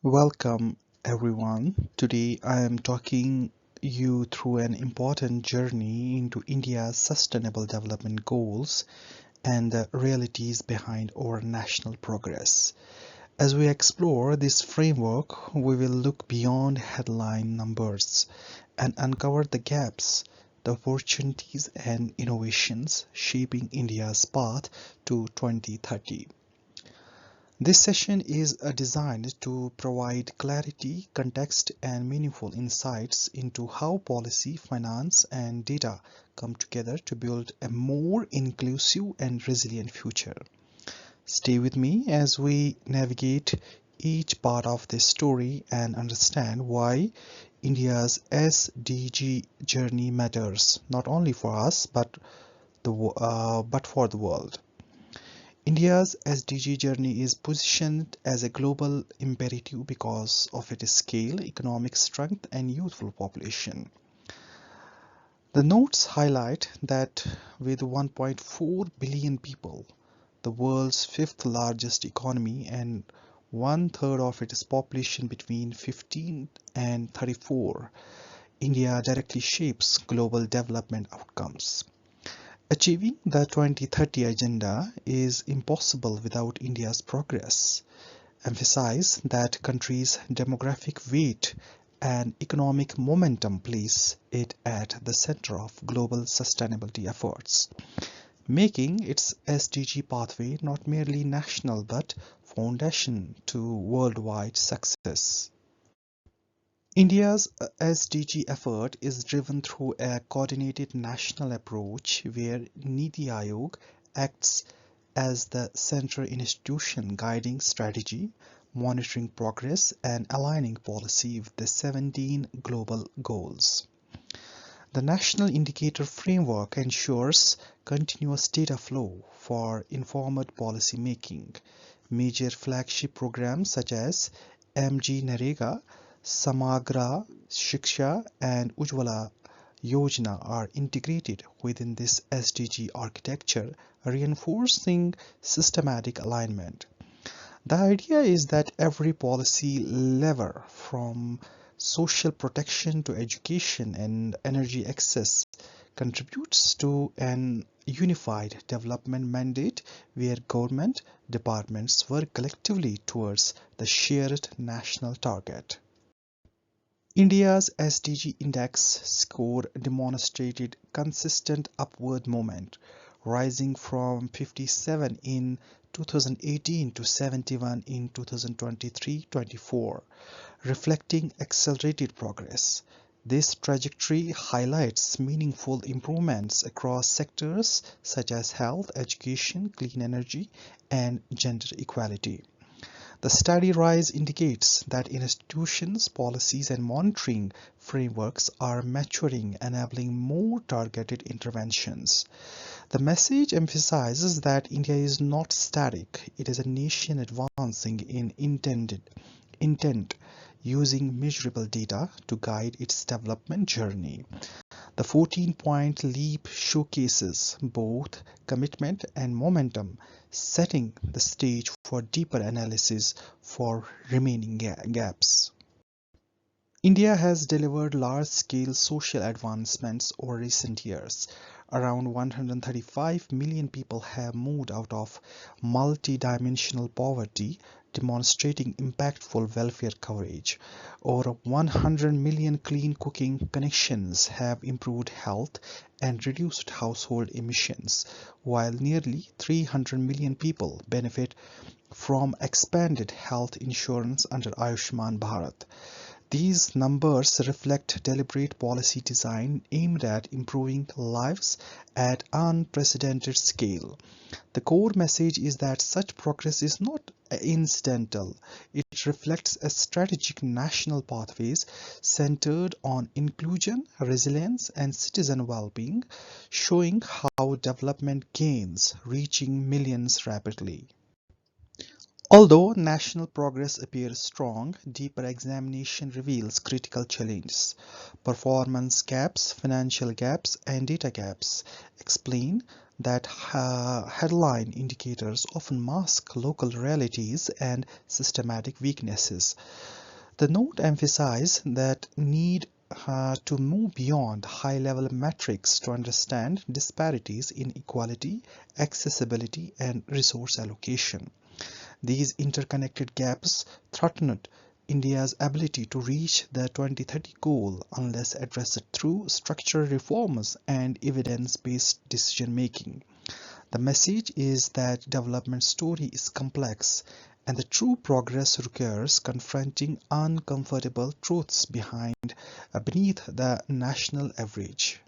Welcome everyone. Today I am talking you through an important journey into India's sustainable development goals and the realities behind our national progress. As we explore this framework, we will look beyond headline numbers and uncover the gaps, the opportunities and innovations shaping India's path to 2030. This session is designed to provide clarity, context, and meaningful insights into how policy, finance, and data come together to build a more inclusive and resilient future. Stay with me as we navigate each part of this story and understand why India's SDG journey matters not only for us but for the world. India's SDG journey is positioned as a global imperative because of its scale, economic strength, and youthful population. The notes highlight that with 1.4 billion people, the world's fifth largest economy, and one third of its population between 15 and 34, India directly shapes global development outcomes. Achieving the 2030 agenda is impossible without India's progress. Emphasize that country's demographic weight and economic momentum place it at the center of global sustainability efforts, making its SDG pathway not merely national but foundation to worldwide success. India's SDG effort is driven through a coordinated national approach where Niti Aayog acts as the central institution guiding strategy, monitoring progress, and aligning policy with the 17 global goals. The National Indicator Framework ensures continuous data flow for informed policy making. Major flagship programs such as MG Narega, Samagra Shiksha, and Ujjwala Yojana are integrated within this SDG architecture, reinforcing systematic alignment. The idea is that every policy lever, from social protection to education and energy access, contributes to an unified development mandate where government departments work collectively towards the shared national target. India's SDG index score demonstrated consistent upward movement, rising from 57 in 2018 to 71 in 2023-24, reflecting accelerated progress. This trajectory highlights meaningful improvements across sectors such as health, education, clean energy, and gender equality. The steady rise indicates that institutions, policies, and monitoring frameworks are maturing, enabling more targeted interventions. The message emphasizes that India is not static, it is a nation advancing in intent, using measurable data to guide its development journey. The 14-point leap showcases both commitment and momentum, setting the stage for deeper analysis for remaining gaps. India has delivered large-scale social advancements over recent years. Around 135 million people have moved out of multi-dimensional poverty, demonstrating impactful welfare coverage. Over 100 million clean cooking connections have improved health and reduced household emissions, while nearly 300 million people benefit from expanded health insurance under Ayushman Bharat. These numbers reflect deliberate policy design aimed at improving lives at unprecedented scale. The core message is that such progress is not incidental. It reflects a strategic national pathways centered on inclusion, resilience, and citizen well-being, showing how development gains reaching millions rapidly. Although national progress appears strong, deeper examination reveals critical challenges. Performance gaps, financial gaps, and data gaps explain that headline indicators often mask local realities and systematic weaknesses. The note emphasizes that need to move beyond high-level metrics to understand disparities in equality, accessibility, and resource allocation. These interconnected gaps threaten India's ability to reach the 2030 goal unless addressed through structural reforms and evidence-based decision-making. The message is that development story is complex and the true progress requires confronting uncomfortable truths beneath the national average.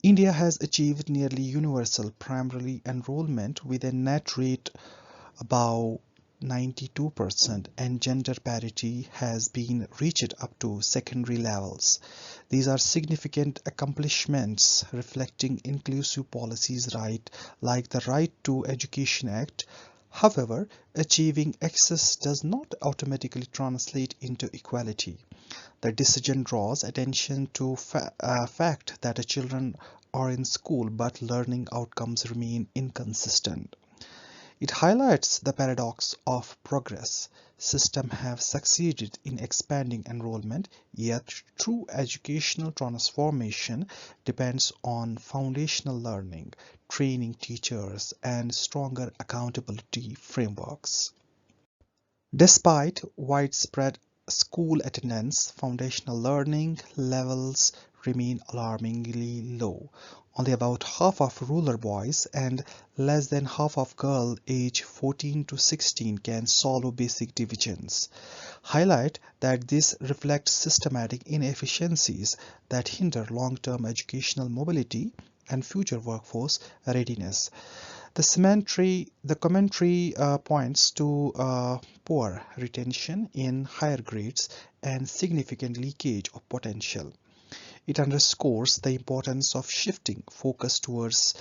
India has achieved nearly universal primary enrollment with a net rate above 92% and gender parity has been reached up to secondary levels. These are significant accomplishments reflecting inclusive policies like the Right to Education Act. However, achieving access does not automatically translate into equality. The decision draws attention to fact that children are in school but learning outcomes remain inconsistent. It highlights the paradox of progress. Systems have succeeded in expanding enrollment, yet true educational transformation depends on foundational learning, training teachers, and stronger accountability frameworks. Despite widespread school attendance, foundational learning levels remain alarmingly low. Only about half of rural boys and less than half of girls aged 14 to 16 can solve basic divisions. Highlight that this reflects systematic inefficiencies that hinder long-term educational mobility and future workforce readiness. The commentary points to poor retention in higher grades and significant leakage of potential. It underscores the importance of shifting focus towards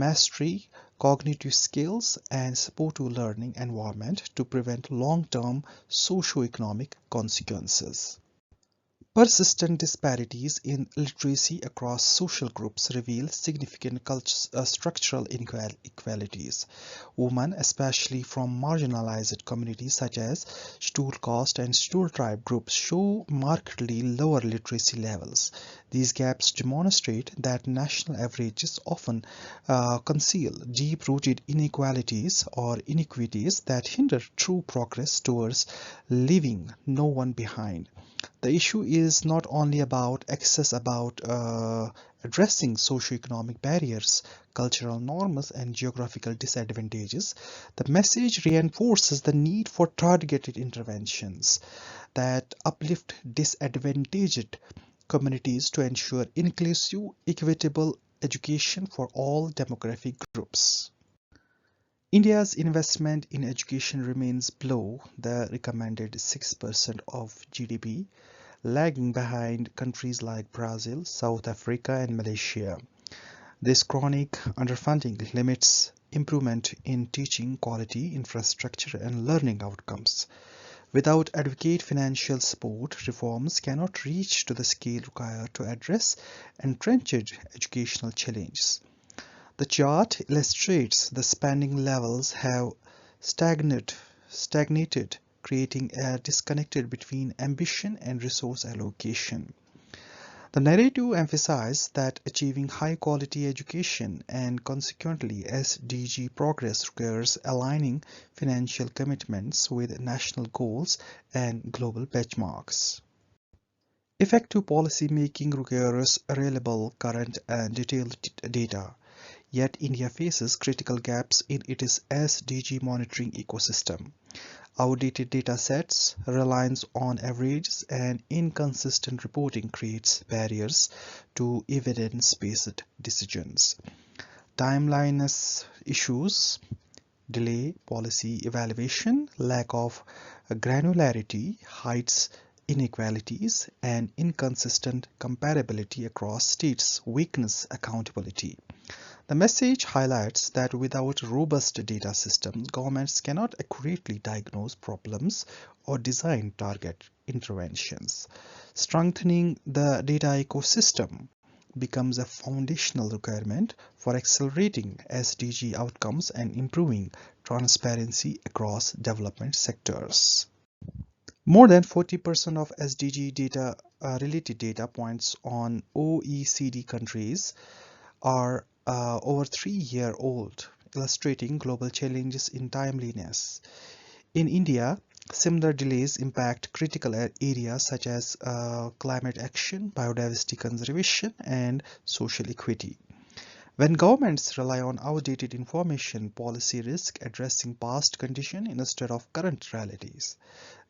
mastery, cognitive skills, and supportive learning environment to prevent long-term socio-economic consequences. Persistent disparities in literacy across social groups reveal significant structural inequalities. Women, especially from marginalized communities such as scheduled caste and scheduled tribe groups, show markedly lower literacy levels. These gaps demonstrate that national averages often conceal deep-rooted inequalities or inequities that hinder true progress towards leaving no one behind. The issue is not only about access, about addressing socioeconomic barriers, cultural norms, and geographical disadvantages. The message reinforces the need for targeted interventions that uplift disadvantaged communities to ensure inclusive, equitable education for all demographic groups. India's investment in education remains below the recommended 6% of GDP, lagging behind countries like Brazil, South Africa, and Malaysia. This chronic underfunding limits improvement in teaching quality, infrastructure, and learning outcomes. Without adequate financial support, reforms cannot reach to the scale required to address entrenched educational challenges. The chart illustrates the spending levels have stagnated, creating a disconnect between ambition and resource allocation. The narrative emphasizes that achieving high-quality education and consequently SDG progress requires aligning financial commitments with national goals and global benchmarks. Effective policy making requires reliable, current, and detailed data. Yet India faces critical gaps in its SDG monitoring ecosystem. Outdated data sets, reliance on averages, and inconsistent reporting creates barriers to evidence-based decisions. Timeliness issues, delay policy evaluation, lack of granularity hides inequalities, and inconsistent comparability across states weakens accountability. The message highlights that without robust data systems, governments cannot accurately diagnose problems or design target interventions. Strengthening the data ecosystem becomes a foundational requirement for accelerating SDG outcomes and improving transparency across development sectors. More than 40% of SDG data related data points on OECD countries are over 3-year old, illustrating global challenges in timeliness. In India, similar delays impact critical areas such as climate action, biodiversity conservation, and social equity. When governments rely on outdated information, policy risk addressing past conditions instead of current realities.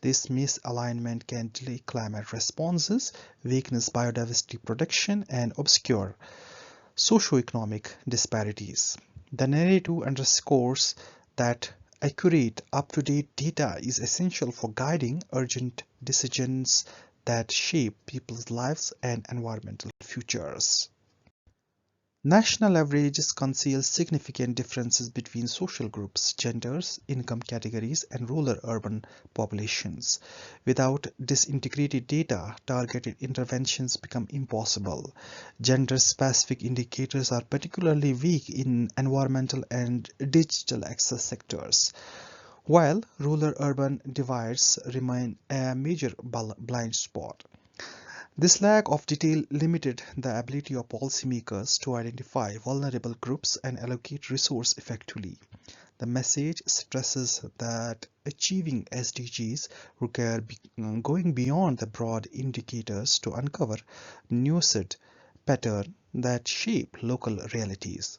This misalignment can delay climate responses, weaken biodiversity protection, and obscure socioeconomic disparities. The narrative underscores that accurate, up-to-date data is essential for guiding urgent decisions that shape people's lives and environmental futures. National averages conceal significant differences between social groups, genders, income categories, and rural-urban populations. Without disintegrated data, targeted interventions become impossible. Gender-specific indicators are particularly weak in environmental and digital access sectors, while rural-urban divides remain a major blind spot. This lack of detail limited the ability of policymakers to identify vulnerable groups and allocate resources effectively. The message stresses that achieving SDGs require going beyond the broad indicators to uncover nuanced patterns that shape local realities.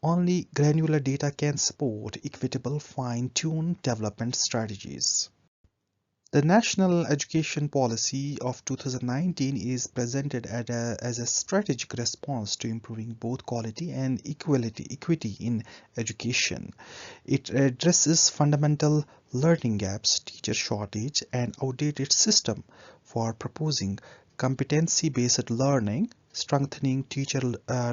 Only granular data can support equitable, fine-tuned development strategies. The National Education Policy of 2019 is presented as a strategic response to improving both quality and equity in education. It addresses fundamental learning gaps, teacher shortage, and outdated system for proposing competency-based learning, strengthening teacher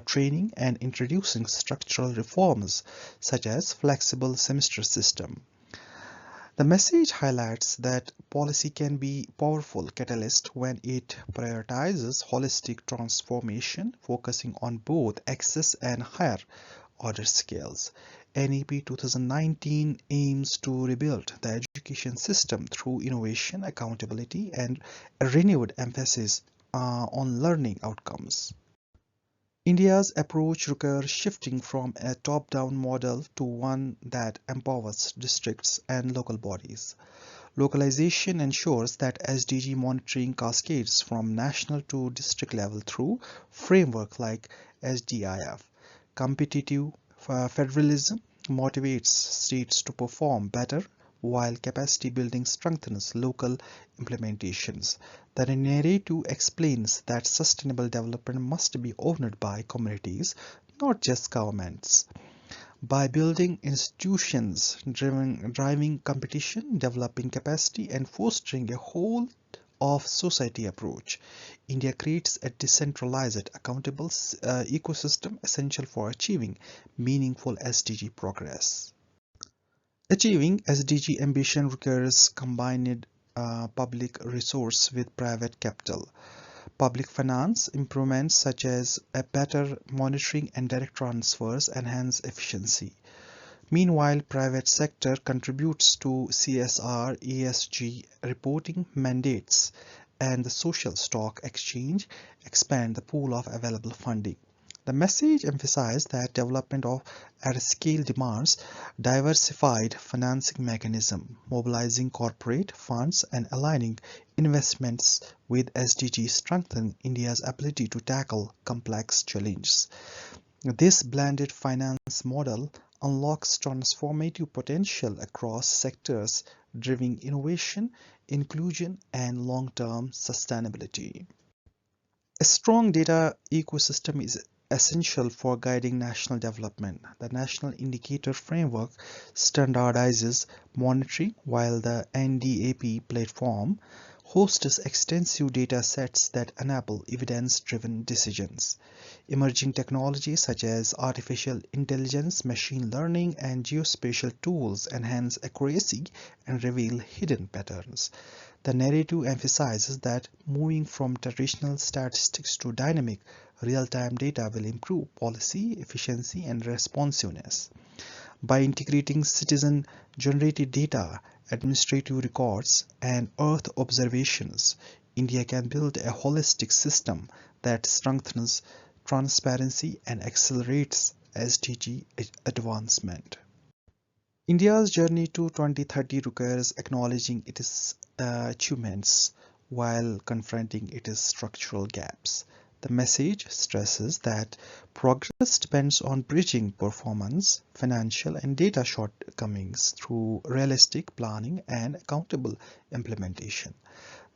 training, and introducing structural reforms such as flexible semester system. The message highlights that policy can be a powerful catalyst when it prioritizes holistic transformation, focusing on both access and higher order scales. NEP 2019 aims to rebuild the education system through innovation, accountability, and a renewed emphasis on learning outcomes. India's approach requires shifting from a top-down model to one that empowers districts and local bodies. Localization ensures that SDG monitoring cascades from national to district level through framework like SDIF. Competitive federalism motivates states to perform better, while capacity building strengthens local implementations. The narrative explains that sustainable development must be owned by communities, not just governments. By building institutions, driving competition, developing capacity, and fostering a whole of society approach, India creates a decentralized, accountable ecosystem essential for achieving meaningful SDG progress. Achieving SDG ambition requires combined public resource with private capital. Public finance improvements such as a better monitoring and direct transfers enhance efficiency. Meanwhile, private sector contributes to CSR, ESG reporting mandates, and the social stock exchange expand the pool of available funding. The message emphasized that development of at scale demands diversified financing mechanism, mobilizing corporate funds and aligning investments with SDG strengthen India's ability to tackle complex challenges. This blended finance model unlocks transformative potential across sectors, driving innovation, inclusion, and long-term sustainability. A strong data ecosystem is essential for guiding national development. The National Indicator Framework standardizes monitoring, while the NDAP platform hosts extensive data sets that enable evidence-driven decisions. Emerging technologies such as artificial intelligence, machine learning, and geospatial tools enhance accuracy and reveal hidden patterns. The narrative emphasizes that moving from traditional statistics to dynamic, real-time data will improve policy efficiency and responsiveness. By integrating citizen-generated data, administrative records, and Earth observations, India can build a holistic system that strengthens transparency and accelerates SDG advancement. India's journey to 2030 requires acknowledging its achievements while confronting its structural gaps. The message stresses that progress depends on bridging performance, financial, and data shortcomings through realistic planning and accountable implementation.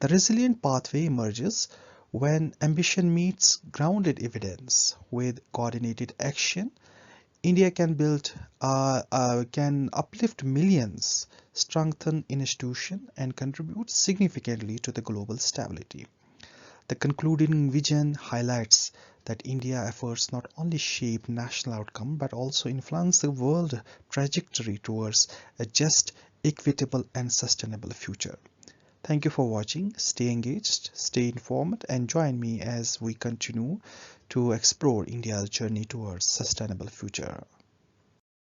The resilient pathway emerges when ambition meets grounded evidence with coordinated action. India can uplift millions, strengthen institutions, and contribute significantly to the global stability. The concluding vision highlights that India efforts not only shape national outcome but also influence the world trajectory towards a just, equitable, and sustainable future. Thank you for watching. Stay engaged, stay informed, and join me as we continue to explore India's journey towards sustainable future.